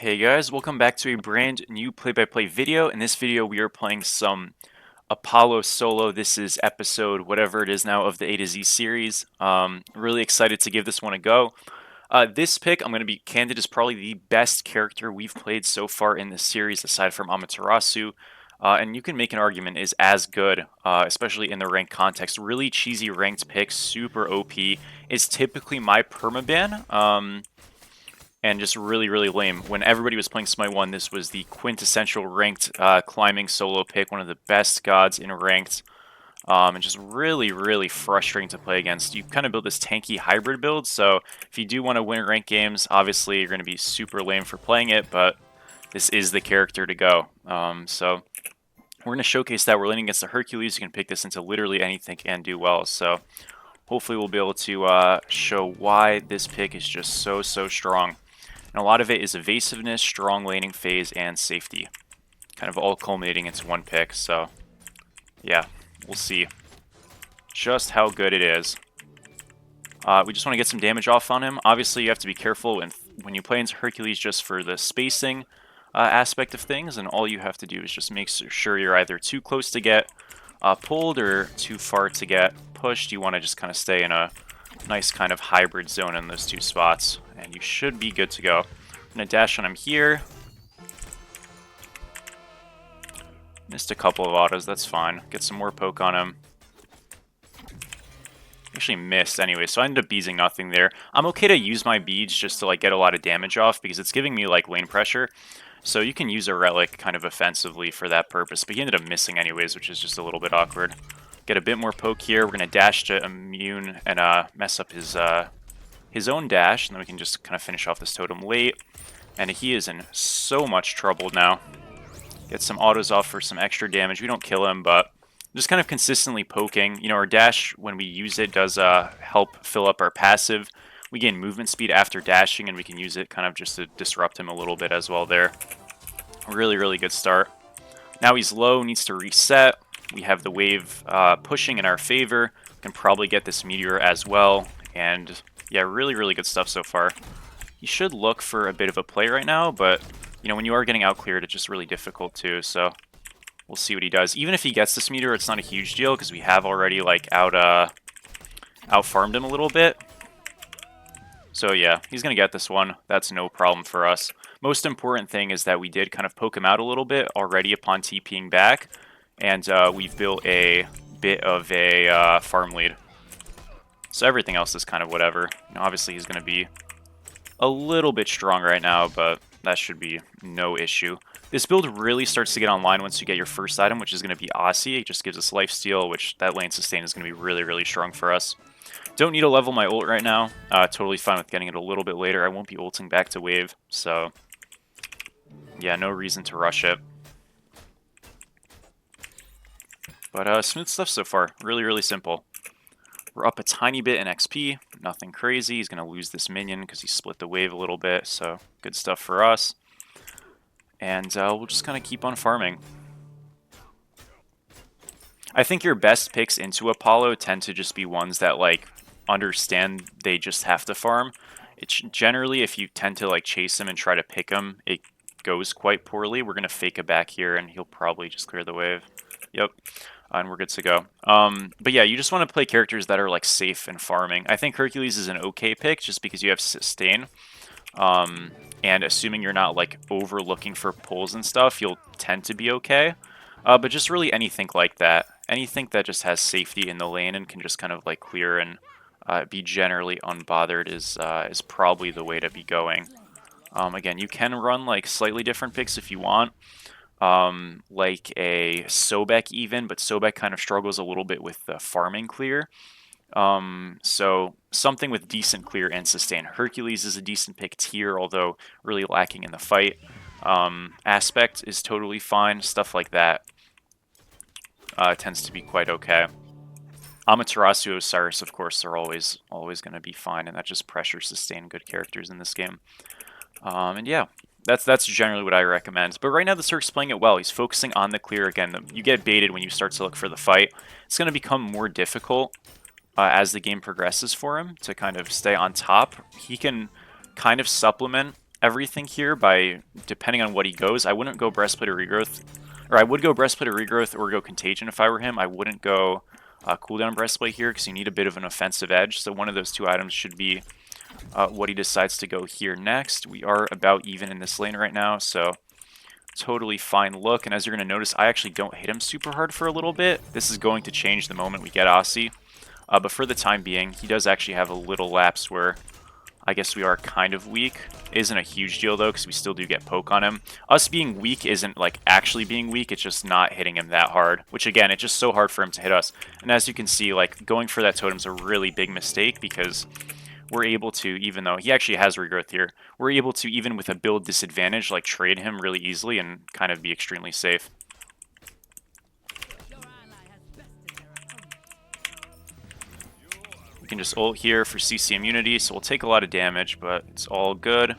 Hey guys, welcome back to a brand new play-by-play video. In this video, we are playing some Apollo solo. This is episode whatever it is now of the A to Z series. Really excited to give this one a go. This pick, I'm going to be candid, is probably the best character we've played so far in this series, aside from Amaterasu. And you can make an argument is as good, especially in the ranked context. Really cheesy ranked pick, super OP, is typically my permaban. And just really lame. When everybody was playing Smite 1, this was the quintessential ranked climbing solo pick, one of the best gods in ranked, and just really frustrating to play against. You kind of build this tanky hybrid build, so if you do want to win ranked games, obviously you're going to be super lame for playing it, but this is the character to go. So we're going to showcase that. We're landing against the Hercules. You can pick this into literally anything and do well, so hopefully we'll be able to show why this pick is just so strong. And a lot of it is evasiveness, strong laning phase, and safety. Kind of all culminating into one pick, so yeah, we'll see just how good it is. We just want to get some damage off on him. Obviously, you have to be careful when you play into Hercules just for the spacing aspect of things, and all you have to do is just make sure you're either too close to get pulled or too far to get pushed. You want to just kind of stay in a nice kind of hybrid zone in those two spots, and you should be good to go. I'm going to dash on him here. Missed a couple of autos, that's fine. Get some more poke on him. Actually missed anyway, so I ended up beadsing nothing there. I'm okay to use my beads just to like get a lot of damage off because it's giving me like lane pressure. So you can use a relic kind of offensively for that purpose, but he ended up missing anyways, which is just a little bit awkward. Get a bit more poke here. We're going to dash to immune and mess up his own dash, and then we can just kind of finish off this totem late. And he is in so much trouble now. Get some autos off for some extra damage. We don't kill him, but just kind of consistently poking. You know, our dash, when we use it, does help fill up our passive. We gain movement speed after dashing, and we can use it kind of just to disrupt him a little bit as well there. Really good start. Now he's low, needs to reset. We have the wave pushing in our favor. Can probably get this meteor as well. And yeah, really good stuff so far. He should look for a bit of a play right now, but you know, when you are getting out-cleared, it's just really difficult too, so we'll see what he does. Even if he gets this meteor, it's not a huge deal, because we have already, like, out-farmed him a little bit. So yeah, he's going to get this one. That's no problem for us. Most important thing is that we did kind of poke him out a little bit already upon TPing back, and we've built a bit of a farm lead. So everything else is kind of whatever. You know, obviously he's going to be a little bit strong right now, but that should be no issue. This build really starts to get online once you get your first item, which is going to be Aussie. It just gives us lifesteal, which that lane sustain is going to be really strong for us. Don't need to level my ult right now. Totally fine with getting it a little bit later. I won't be ulting back to wave, so yeah, no reason to rush it. But smooth stuff so far. Really simple. We're up a tiny bit in XP, nothing crazy. He's going to lose this minion because he split the wave a little bit, so good stuff for us. And we'll just kind of keep on farming. I think your best picks into Apollo tend to just be ones that like understand they just have to farm. It's generally, if you tend to like chase him and try to pick him, it goes quite poorly. We're going to fake it back here, and he'll probably just clear the wave. Yep. And we're good to go. But yeah, you just want to play characters that are like safe and farming. I think Hercules is an okay pick just because you have sustain. And assuming you're not like overlooking for pulls and stuff, you'll tend to be okay. But just really anything like that. Anything that just has safety in the lane and can just kind of like clear and be generally unbothered is probably the way to be going. Again, you can run like slightly different picks if you want. Like a Sobek even, but Sobek kind of struggles a little bit with the farming clear. So something with decent clear and sustain. Hercules is a decent pick tier, although really lacking in the fight. Aspect is totally fine. Stuff like that tends to be quite okay. Amaterasu, Osiris, of course, are always going to be fine, and that just pressure sustain good characters in this game. And yeah. That's generally what I recommend. But right now the Cirque's playing it well. He's focusing on the clear again. You get baited when you start to look for the fight. It's going to become more difficult as the game progresses for him to kind of stay on top. He can kind of supplement everything here by, depending on what he goes. I wouldn't go Breastplate or Regrowth, or I would go Breastplate or Regrowth or go Contagion if I were him. I wouldn't go cooldown Breastplate here because you need a bit of an offensive edge, so one of those two items should be what he decides to go here next. We are about even in this lane right now, so totally fine look. And as you're going to notice, I actually don't hit him super hard for a little bit. This is going to change the moment we get Aussie. But for the time being, he does actually have a little lapse where I guess we are kind of weak. Isn't a huge deal, though, because we still do get poke on him. Us being weak isn't, like, actually being weak. It's just not hitting him that hard, which, again, it's just so hard for him to hit us. And as you can see, like, going for that totem's a really big mistake because we're able to, even though he actually has regrowth here, we're able to, even with a build disadvantage, like, trade him really easily and kind of be extremely safe. We can just ult here for CC immunity, so we'll take a lot of damage, but it's all good.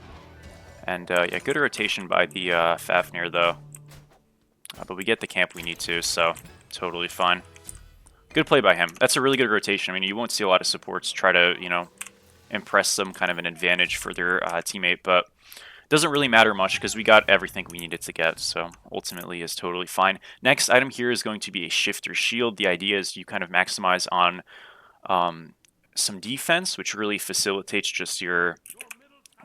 And yeah, good rotation by the Fafnir, though. But we get the camp we need to, so totally fine. Good play by him. That's a really good rotation. I mean, you won't see a lot of supports try to, you know, impress some kind of an advantage for their teammate, but it doesn't really matter much because we got everything we needed to get, so ultimately is totally fine. Next item here is going to be a Shifter Shield. The idea is you kind of maximize on some defense, which really facilitates just your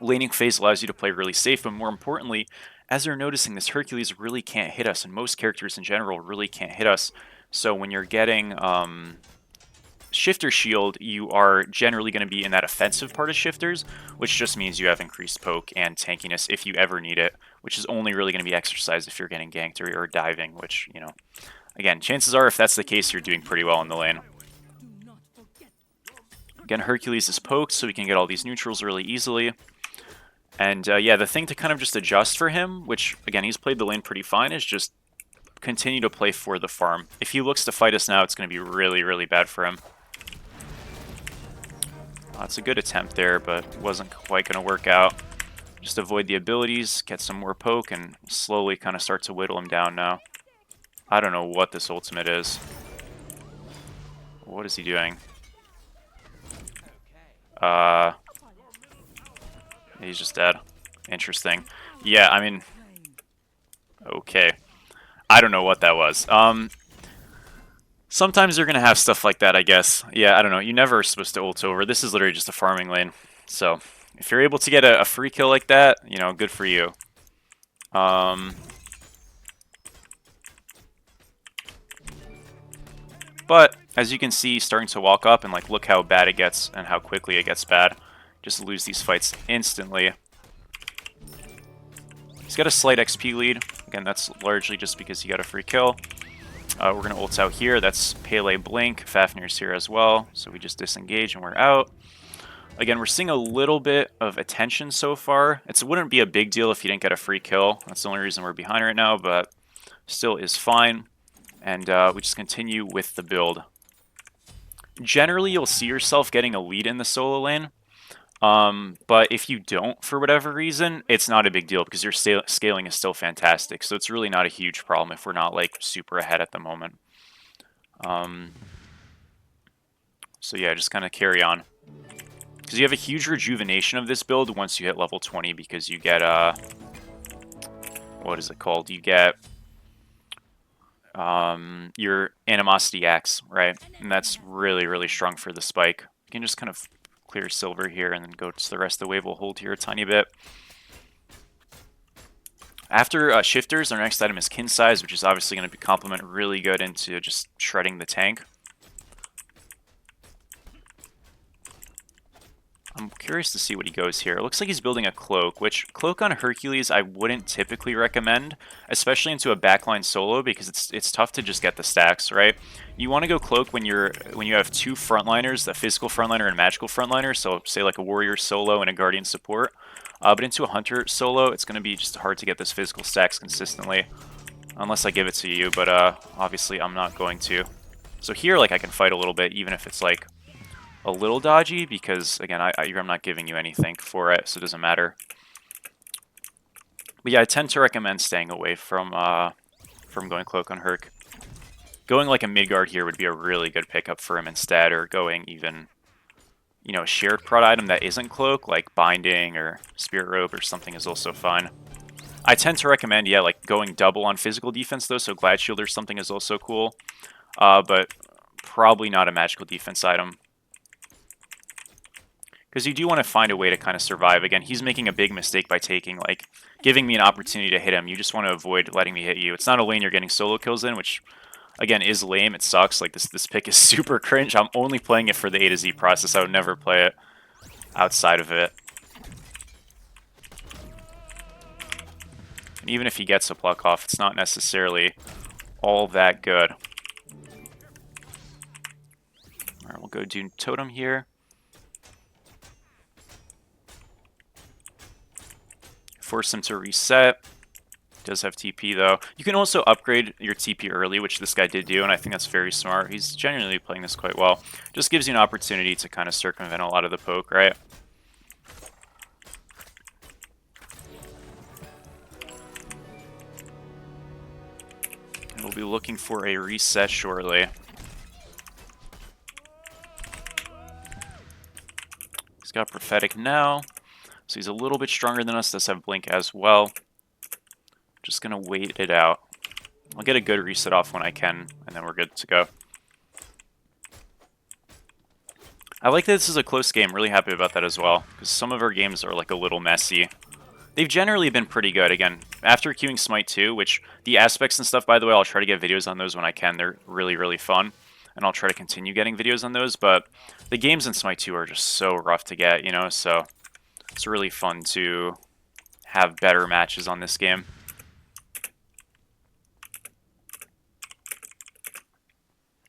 laning phase, allows you to play really safe, but more importantly, as you're noticing, this Hercules really can't hit us, and most characters in general really can't hit us. So when you're getting Shifter Shield, you are generally going to be in that offensive part of Shifters, which just means you have increased poke and tankiness if you ever need it, which is only really going to be exercised if you're getting ganked or diving, which, you know, again, chances are if that's the case, you're doing pretty well in the lane. Again, Hercules is poked, so we can get all these neutrals really easily. And yeah, the thing to kind of just adjust for him, which, again, he's played the lane pretty fine, is just continue to play for the farm. If he looks to fight us now, it's going to be really, really bad for him. That's a good attempt there, but wasn't quite going to work out. Just avoid the abilities, get some more poke, and slowly kind of start to whittle him down now. I don't know what this ultimate is. What is he doing? He's just dead. Interesting. Yeah, I mean, okay. I don't know what that was. Sometimes you're going to have stuff like that, I guess. Yeah, I don't know. You never are supposed to ult over. This is literally just a farming lane. So, if you're able to get a free kill like that, you know, good for you. But, as you can see, starting to walk up, and like, look how bad it gets and how quickly it gets bad. Just lose these fights instantly. He's got a slight XP lead. Again, that's largely just because he got a free kill. We're going to ult out here. That's Pele Blink. Fafnir's here as well. So we just disengage and we're out. Again, we're seeing a little bit of attention so far. It wouldn't be a big deal if you didn't get a free kill. That's the only reason we're behind right now, but still is fine. And we just continue with the build. Generally, you'll see yourself getting a lead in the solo lane. But if you don't, for whatever reason, it's not a big deal because your scaling is still fantastic. So it's really not a huge problem if we're not, like, super ahead at the moment. So yeah, just kind of carry on. Because you have a huge rejuvenation of this build once you hit level 20 because you get, what is it called? You get your Animosity Axe, right? And that's really, really strong for the spike. You can just kind of clear silver here and then go to the rest of the wave. We'll hold here a tiny bit. After shifters, our next item is Kin Size, which is obviously going to complement really good into just shredding the tank. I'm curious to see what he goes here. It looks like he's building a Cloak, which Cloak on Hercules I wouldn't typically recommend, especially into a backline solo because it's tough to just get the stacks, right? You want to go Cloak when you have two frontliners, a physical frontliner and a magical frontliner, so say like a warrior solo and a guardian support. But into a hunter solo, it's going to be just hard to get those physical stacks consistently, unless I give it to you, but obviously I'm not going to. So here, like, I can fight a little bit, even if it's like a little dodgy, because again, I'm not giving you anything for it, so it doesn't matter. But yeah, I tend to recommend staying away from going Cloak on Herc. Going like a Midgard here would be a really good pickup for him instead, or going even you know, a shared prod item that isn't cloak, like binding or spirit robe or something is also fine. I tend to recommend, yeah, like going double on physical defense though, so glad shield or something is also cool. But probably not a magical defense item. Because you do want to find a way to kind of survive. Again, he's making a big mistake by taking, like, giving me an opportunity to hit him. You just want to avoid letting me hit you. It's not a lane you're getting solo kills in, which, again, is lame. It sucks. Like, this pick is super cringe. I'm only playing it for the A to Z process. I would never play it outside of it. And even if he gets a pluck off, it's not necessarily all that good. Alright, we'll go do totem here. Force him to reset. Does have TP though. You can also upgrade your TP early, which this guy did do, and I think that's very smart. He's genuinely playing this quite well. Just gives you an opportunity to kind of circumvent a lot of the poke, right? And we'll be looking for a reset shortly. He's got prophetic now, so he's a little bit stronger than us. Does have blink as well. Just gonna wait it out. I'll get a good reset off when I can, and then we're good to go. I like that this is a close game. Really happy about that as well, because some of our games are like a little messy. They've generally been pretty good. Again, after queuing Smite 2, which the aspects and stuff, by the way, I'll try to get videos on those when I can. They're really, really fun, and I'll try to continue getting videos on those, but the games in Smite 2 are just so rough to get, you know, so it's really fun to have better matches on this game.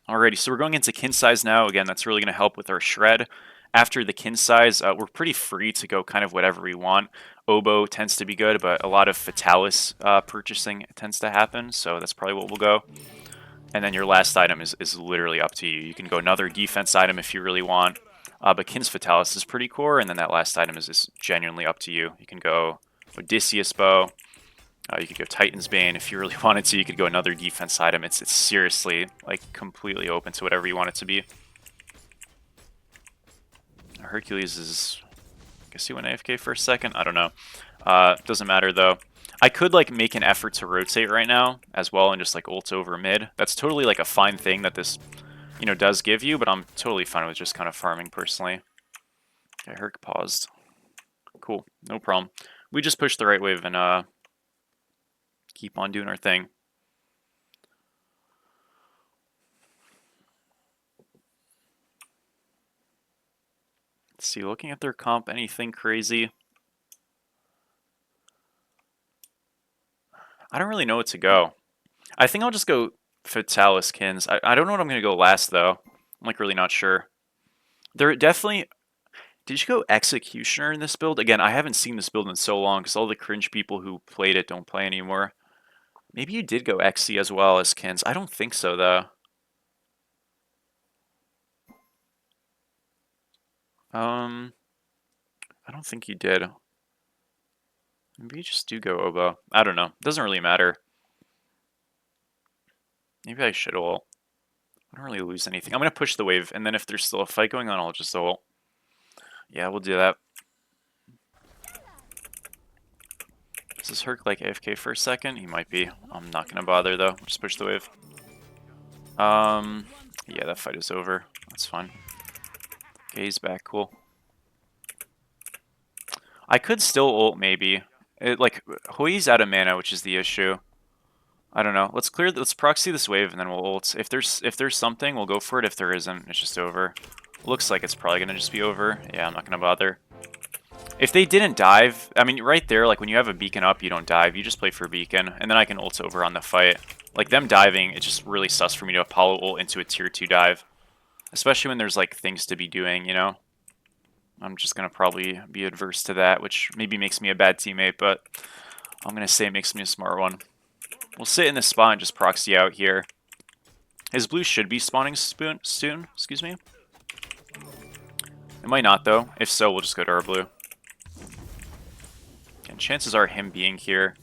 Alrighty, so we're going into kin size now. Again, that's really going to help with our shred. After the kin size, we're pretty free to go kind of whatever we want. Oboe tends to be good, but a lot of Fatalis purchasing tends to happen, so that's probably what we'll go. And then your last item is literally up to you. You can go another defense item if you really want, but Kin's Fatalis is pretty core, and then that last item is genuinely up to you. You can go Odysseus Bow. You could go Titan's Bane if you really wanted to. You could go another defense item. It's seriously like completely open to whatever you want it to be. Hercules is, I guess he went AFK for a second. I don't know. Doesn't matter though. I could like make an effort to rotate right now as well and just like ult over mid. That's totally like a fine thing that this, you know, does give you. But I'm totally fine with just kind of farming personally. Okay, Herc paused. Cool, no problem. We just pushed the right wave and keep on doing our thing. Let's see, looking at their comp, anything crazy? I don't really know what to go. I think I'll just go Fatalis Kins. I don't know what I'm going to go last, though. I'm like really not sure. There definitely... Did you go Executioner in this build? Again, I haven't seen this build in so long because all the cringe people who played it don't play anymore. Maybe you did go XC as well as Kins. I don't think so, though. I don't think you did. Maybe you just do go Oboe. I don't know. Doesn't really matter. Maybe I should ult. I don't really lose anything. I'm going to push the wave, and then if there's still a fight going on, I'll just ult. Yeah, we'll do that. Does this Herc like AFK for a second? He might be. I'm not going to bother, though. Just push the wave. Yeah, that fight is over. That's fine. Okay, he's back. Cool. I could still ult, maybe. Like, Hui's out of mana, which is the issue. I don't know. Let's proxy this wave, and then we'll ult. If there's something, we'll go for it. If there isn't, it's just over. Looks like it's probably going to just be over. Yeah, I'm not going to bother. If they didn't dive, I mean, right there, like, when you have a beacon up, you don't dive. You just play for beacon, and then I can ult over on the fight. Like, them diving, it's just really sus for me to Apollo ult into a tier 2 dive. Especially when there's, like, things to be doing, you know? I'm just going to probably be adverse to that, which maybe makes me a bad teammate, but I'm going to say it makes me a smart one. We'll sit in this spot and just proxy out here. His blue should be spawning soon, excuse me. It might not, though. If so, we'll just go to our blue. And chances are him being here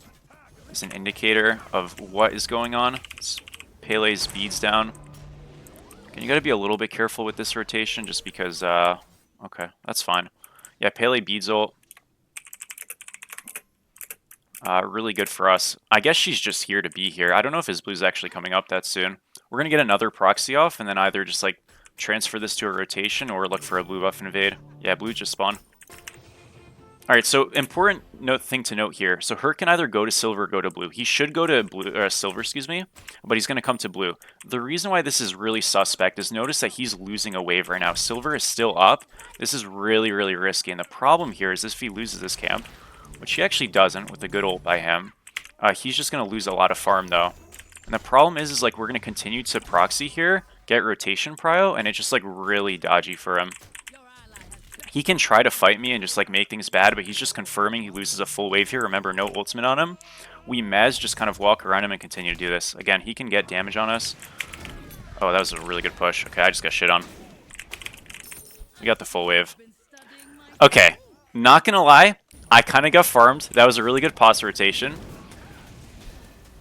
is an indicator of what is going on. It's Pele's beads down. And you got to be a little bit careful with this rotation just because... oh Okay, that's fine. Yeah, Pele beads ult. Really good for us. I guess she's just here to be here. I don't know if his blue's actually coming up that soon. We're going to get another proxy off and then either just like transfer this to a rotation or look for a blue buff invade. Yeah, blue just spawned. Alright, so important thing to note here. So Hurt can either go to silver or go to blue. He should go to blue, silver, excuse me, but he's going to come to blue. The reason why this is really suspect is notice that he's losing a wave right now. Silver is still up. This is really, really risky. And the problem here is if he loses this camp, which he actually doesn't with a good ult by him, he's just going to lose a lot of farm though. And the problem is like we're going to continue to proxy here, get rotation prio, and it's just like really dodgy for him. He can try to fight me and just like make things bad, but he's just confirming he loses a full wave here. Remember, no ultimate on him. We Mez just kind of walk around him and continue to do this. Again, he can get damage on us. Oh, that was a really good push. Okay, I just got shit on. We got the full wave. Okay, not gonna lie, I kind of got farmed. That was a really good pause rotation.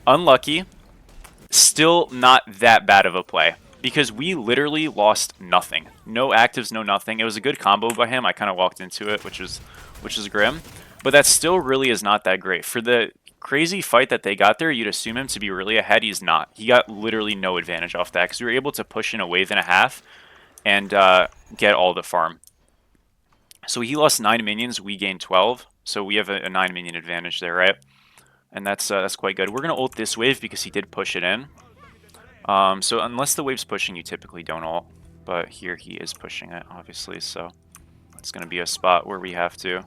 Unlucky. Still not that bad of a play. Because we literally lost nothing. No actives, no nothing. It was a good combo by him. I kind of walked into it, which is grim. But that still really is not that great. For the crazy fight that they got there, you'd assume him to be really ahead. He's not. He got literally no advantage off that because we were able to push in a wave and a half and get all the farm. So he lost 9 minions. We gained 12. So we have a 9 minion advantage there, right? And that's quite good. We're going to ult this wave because he did push it in. So unless the wave's pushing, you typically don't ult. But here he is pushing it, obviously, so it's going to be a spot where we have to.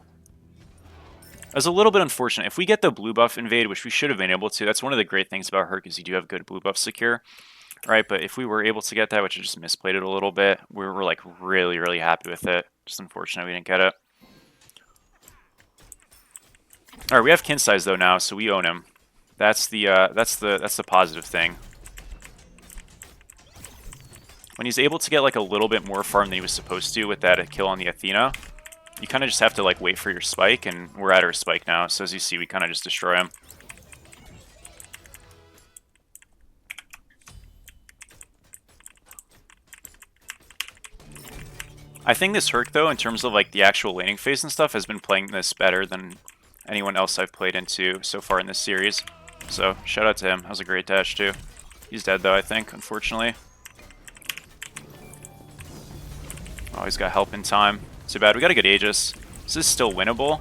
It's a little bit unfortunate. If we get the blue buff invade, which we should have been able to, that's one of the great things about her, because you do have good blue buff secure. Right, but if we were able to get that, which I just misplayed it a little bit, we were like really, really happy with it. Just unfortunate we didn't get it. Alright, we have kin size though now, so we own him. That's the positive thing. When he's able to get like a little bit more farm than he was supposed to with that kill on the Athena, you kind of just have to like wait for your spike, and we're at our spike now. So as you see, we kind of just destroy him. I think this Herc though, in terms of like the actual laning phase and stuff, has been playing this better than anyone else I've played into so far in this series. So shout out to him. That was a great dash too. He's dead though, I think, unfortunately. Oh, he's got help in time. Too bad. We got a good Aegis. This is still winnable.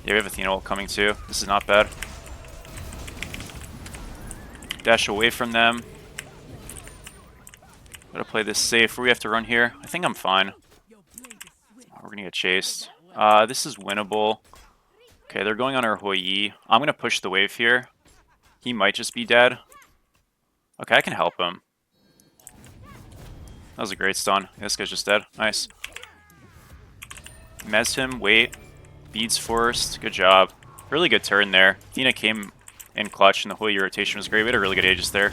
Yeah, we have Athena ult coming too. This is not bad. Dash away from them. Gotta play this safe. Where we have to run here? I think I'm fine. We're gonna get chased. This is winnable. Okay, they're going on our Hoi Yi. I'm gonna push the wave here. He might just be dead. Okay, I can help him. That was a great stun. This guy's just dead. Nice. Mez him, wait. Beads forced. Good job. Really good turn there. Athena came in clutch, and the whole rotation was great. We had a really good Aegis there.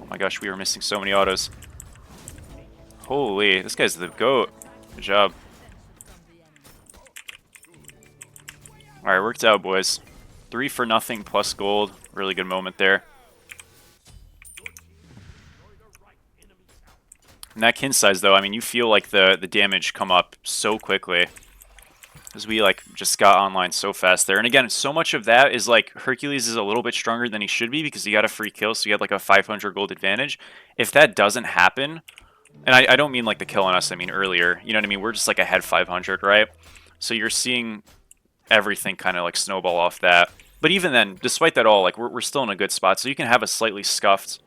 Oh my gosh, we were missing so many autos. Holy, this guy's the GOAT. Good job. Alright, worked out, boys. 3 for nothing plus gold. Really good moment there. And that kin size, though, I mean, you feel like the damage come up so quickly. As we, like, just got online so fast there. And again, so much of that is, like, Hercules is a little bit stronger than he should be because he got a free kill, so he had, like, a 500 gold advantage. If that doesn't happen, and I don't mean, like, the kill on us, I mean earlier. You know what I mean? We're just, like, ahead 500, right? So you're seeing everything kind of, like, snowball off that. But even then, despite that all, like, we're still in a good spot. So you can have a slightly scuffed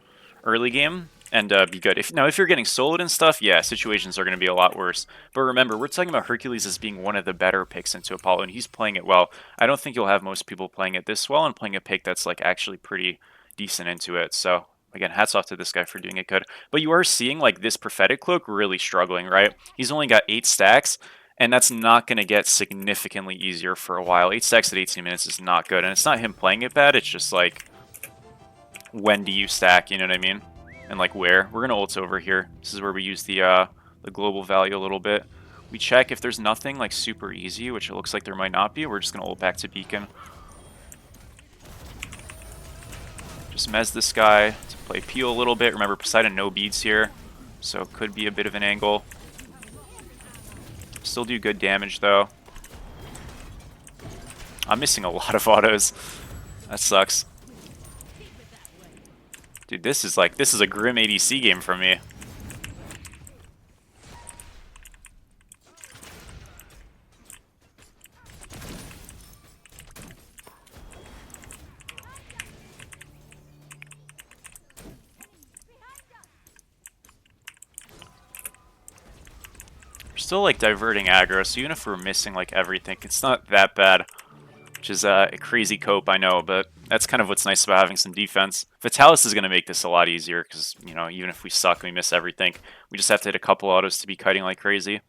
early game and be good. If you're getting soloed and stuff, yeah, situations are going to be a lot worse. But remember, we're talking about Hercules as being one of the better picks into Apollo, and he's playing it well. I don't think you'll have most people playing it this well and playing a pick that's like actually pretty decent into it. So again, hats off to this guy for doing it good. But you are seeing like this prophetic cloak really struggling, right? He's only got 8 stacks, and that's not going to get significantly easier for a while. 8 stacks at 18 minutes is not good, and it's not him playing it bad. It's just like, when do you stack? You know what I mean? And like where. We're going to ult over here. This is where we use the global value a little bit. We check if there's nothing like super easy, which it looks like there might not be. We're just going to ult back to beacon. Just mez this guy to play peel a little bit. Remember, Poseidon no beads here, so it could be a bit of an angle. Still do good damage though. I'm missing a lot of autos. That sucks. Dude, this is a grim ADC game for me. We're still like diverting aggro, so even if we're missing like everything, it's not that bad. Which is a crazy cope, I know, but that's kind of what's nice about having some defense. Vitalis is going to make this a lot easier because, you know, even if we suck and we miss everything, we just have to hit a couple autos to be kiting like crazy.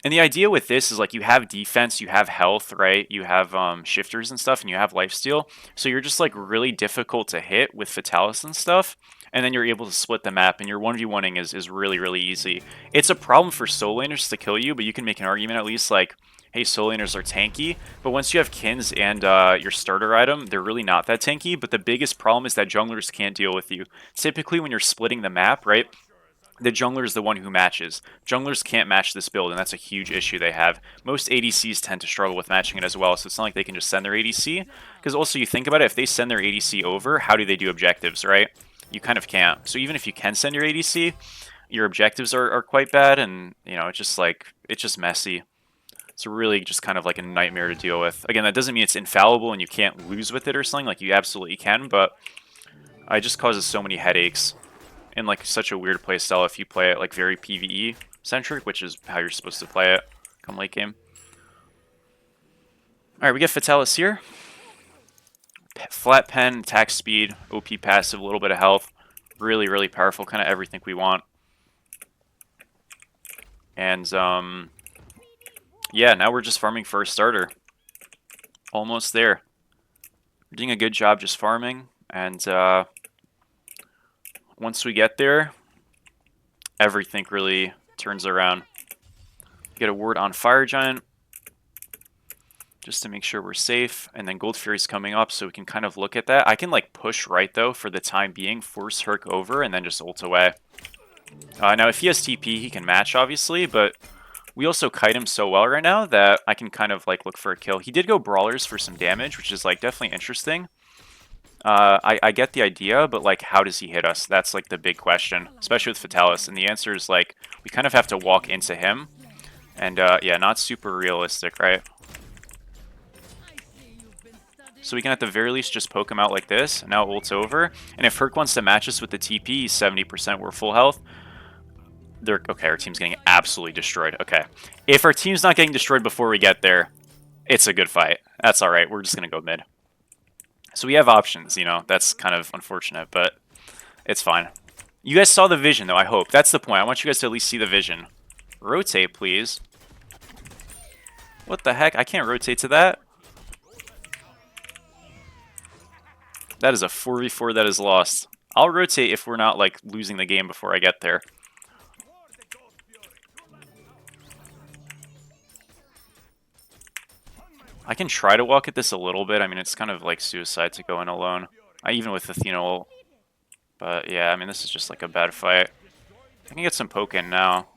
And the idea with this is like you have defense, you have health, right? You have shifters and stuff, and you have lifesteal. So you're just like really difficult to hit with Fatalis and stuff. And then you're able to split the map, and your 1v1ing is really, really easy. It's a problem for solo laners to kill you, but you can make an argument at least like, hey, solo laners are tanky. But once you have Kins and your starter item, they're really not that tanky. But the biggest problem is that junglers can't deal with you. Typically when you're splitting the map, right? The jungler is the one who matches. Junglers can't match this build, and that's a huge issue they have. Most ADCs tend to struggle with matching it as well, so it's not like they can just send their ADC. Because also, you think about it, if they send their ADC over, how do they do objectives, right? You kind of can't. So even if you can send your ADC, your objectives are quite bad, and, you know, it's just messy. It's really just kind of like a nightmare to deal with. Again, that doesn't mean it's infallible and you can't lose with it or something, like you absolutely can, but it just causes so many headaches. In like such a weird playstyle if you play it like very PvE centric, which is how you're supposed to play it come late game. Alright, we get Fatalis here. Flat pen, attack speed, OP passive, a little bit of health. Really, really powerful, kind of everything we want. And yeah, now we're just farming for a starter. Almost there. We're doing a good job just farming, and once we get there, everything really turns around. Get a ward on Fire Giant, just to make sure we're safe, and then Gold Fury's coming up, so we can kind of look at that. I can like push right though for the time being, force Herc over, and then just ult away. Now if he has TP, he can match obviously, but we also kite him so well right now that I can kind of like look for a kill. He did go Brawlers for some damage, which is like definitely interesting. I get the idea, but like, how does he hit us? That's like the big question, especially with Fatalis. And the answer is like, we kind of have to walk into him. And yeah, not super realistic, right? So we can at the very least just poke him out like this. Now ult's over. And if Herc wants to match us with the TP, he's 70%, we're full health. Okay, our team's getting absolutely destroyed. Okay. If our team's not getting destroyed before we get there, it's a good fight. That's alright, we're just going to go mid. So we have options, you know, that's kind of unfortunate, but it's fine. You guys saw the vision, though, I hope. That's the point. I want you guys to at least see the vision. Rotate, please. What the heck? I can't rotate to that. That is a 4v4 that is lost. I'll rotate if we're not, like, losing the game before I get there. I can try to walk at this a little bit. I mean, it's kind of like suicide to go in alone. Even with Athena ult. But yeah, I mean, this is just like a bad fight. I can get some poke in now.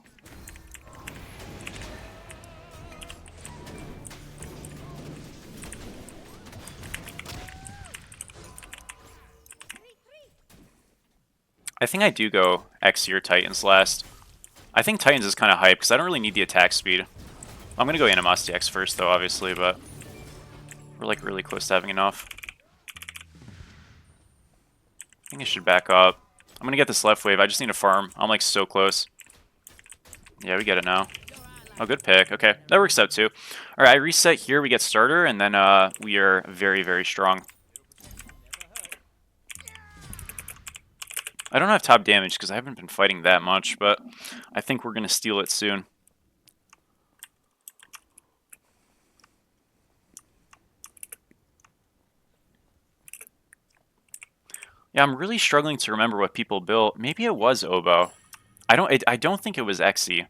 I think I do go Xe or Titans last. I think Titans is kind of hype because I don't really need the attack speed. I'm going to go Animosity X first though, obviously, but we're like really close to having enough. I think I should back up. I'm going to get this left wave. I just need to farm. I'm like so close. Yeah, we get it now. Oh, good pick. Okay, that works out too. All right, I reset here. We get starter, and then we are very, very strong. I don't have top damage because I haven't been fighting that much, but I think we're going to steal it soon. Yeah, I'm really struggling to remember what people built. Maybe it was Oboe. I don't think it was Xe.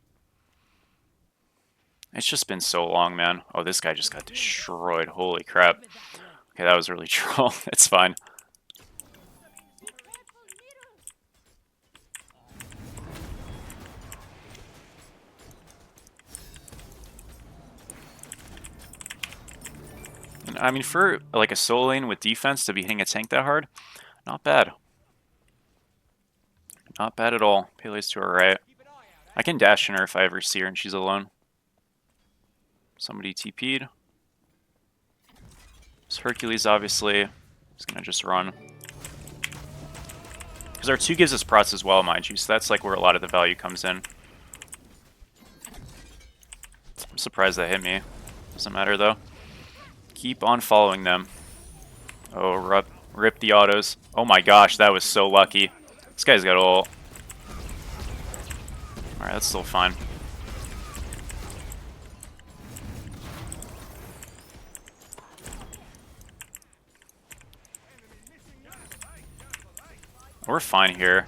It's just been so long, man. Oh, this guy just got destroyed. Holy crap. Okay, that was really troll. It's fine. I mean, for like a solo lane with defense to be hitting a tank that hard, not bad. Not bad at all. Pele's to her right. I can dash in her if I ever see her and she's alone. Somebody TP'd. This Hercules obviously is gonna just run. Because our 2 gives us prots as well, mind you, so that's like where a lot of the value comes in. I'm surprised that hit me. Doesn't matter though. Keep on following them. Oh, rip the autos. Oh my gosh, that was so lucky. This guy's got ult. Alright, that's still fine. We're fine here.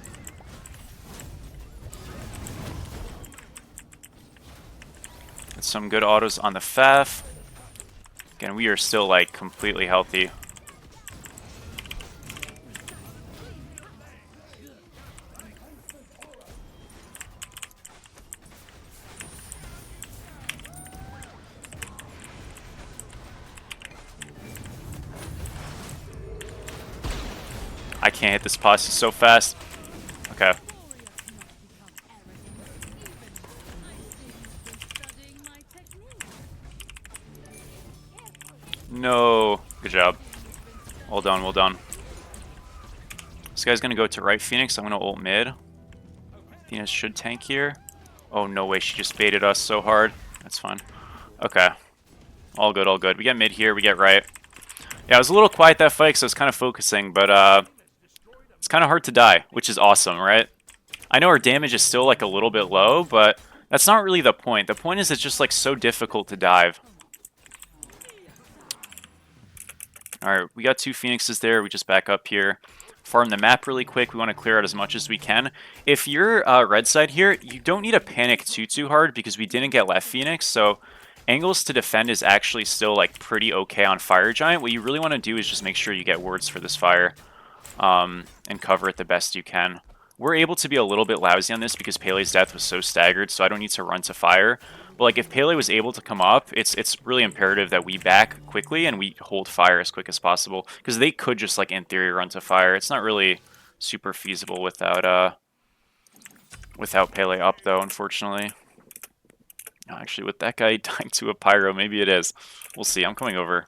Get some good autos on the Faf. Again, we are still like completely healthy. I can't hit this posse so fast. Okay. No. Good job. Well done, well done. This guy's gonna go to right Phoenix. I'm gonna ult mid. Athena should tank here. Oh, no way. She just baited us so hard. That's fine. Okay. All good, all good. We get mid here. We get right. Yeah, I was a little quiet that fight because I was kind of focusing, but it's kind of hard to die, which is awesome, right? I know our damage is still like a little bit low, but that's not really the point. The point is it's just like so difficult to dive. Alright, we got 2 Phoenixes there. We just back up here. Farm the map really quick. We want to clear out as much as we can. If you're red side here, you don't need to panic too hard because we didn't get left Phoenix, so angles to defend is actually still like pretty okay on Fire Giant. What you really want to do is just make sure you get wards for this fire. And cover it the best you can. We're able to be a little bit lousy on this because Pele's death was so staggered, so I don't need to run to fire. But like if Pele was able to come up, it's really imperative that we back quickly and we hold fire as quick as possible. Because they could just like in theory run to fire. It's not really super feasible without Pele up though, unfortunately. Actually, with that guy dying to a pyro, maybe it is. We'll see. I'm coming over.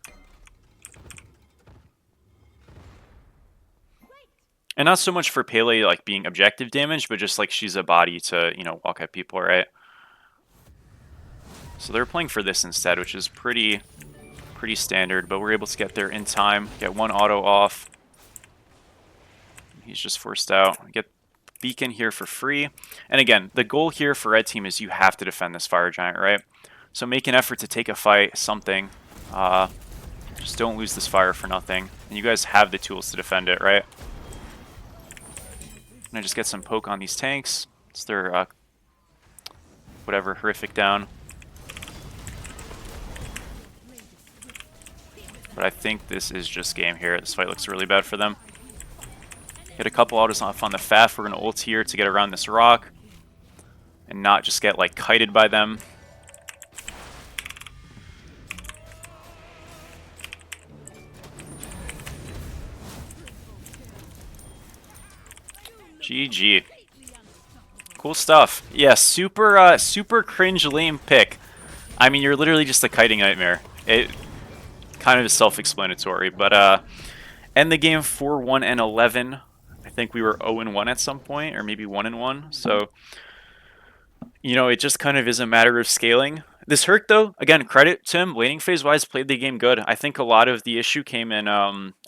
And not so much for Pele like being objective damage, but just like she's a body to, you know, walk at people, right? So they're playing for this instead, which is pretty standard, but we're able to get there in time, get 1 auto off. He's just forced out. Get Beacon here for free. And again, the goal here for Red Team is you have to defend this Fire Giant, right? So make an effort to take a fight, something. Just don't lose this fire for nothing. And you guys have the tools to defend it, right? And I just get some poke on these tanks. It's their, whatever, horrific down. But I think this is just game here. This fight looks really bad for them. Get a couple autos off on the Faf. We're going to ult here to get around this rock. And not just get, like, kited by them. GG. Cool stuff. Yeah, super cringe lame pick. I mean, you're literally just a kiting nightmare. It kind of is self-explanatory, but end the game 4-1 and 11. I think we were 0-1 at some point, or maybe 1-1. So, you know, it just kind of is a matter of scaling. This Herc, though, again, credit to him. Laning phase-wise, played the game good. I think a lot of the issue came in.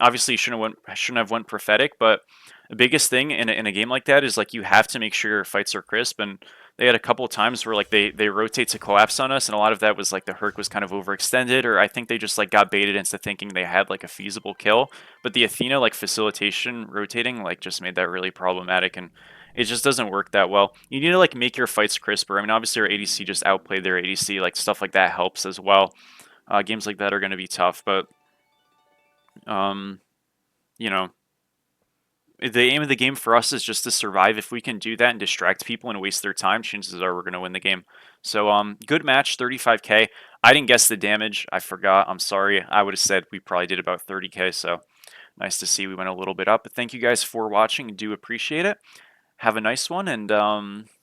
Obviously, shouldn't have went prophetic, but the biggest thing in a game like that is like you have to make sure your fights are crisp. And they had a couple of times where like they rotate to collapse on us, and a lot of that was like the Herc was kind of overextended, or I think they just like got baited into thinking they had like a feasible kill. But the Athena like facilitation rotating like just made that really problematic, and it just doesn't work that well. You need to like make your fights crisper. I mean, obviously our ADC just outplayed their ADC, like stuff like that helps as well. Games like that are going to be tough, but you know, the aim of the game for us is just to survive. If we can do that and distract people and waste their time, chances are we're going to win the game. So good match, 35k. I didn't guess the damage. I forgot. I'm sorry. I would have said we probably did about 30k, so nice to see we went a little bit up. But thank you guys for watching. Do appreciate it. Have a nice one, and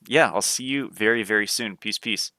yeah, I'll see you very, very soon. Peace, peace.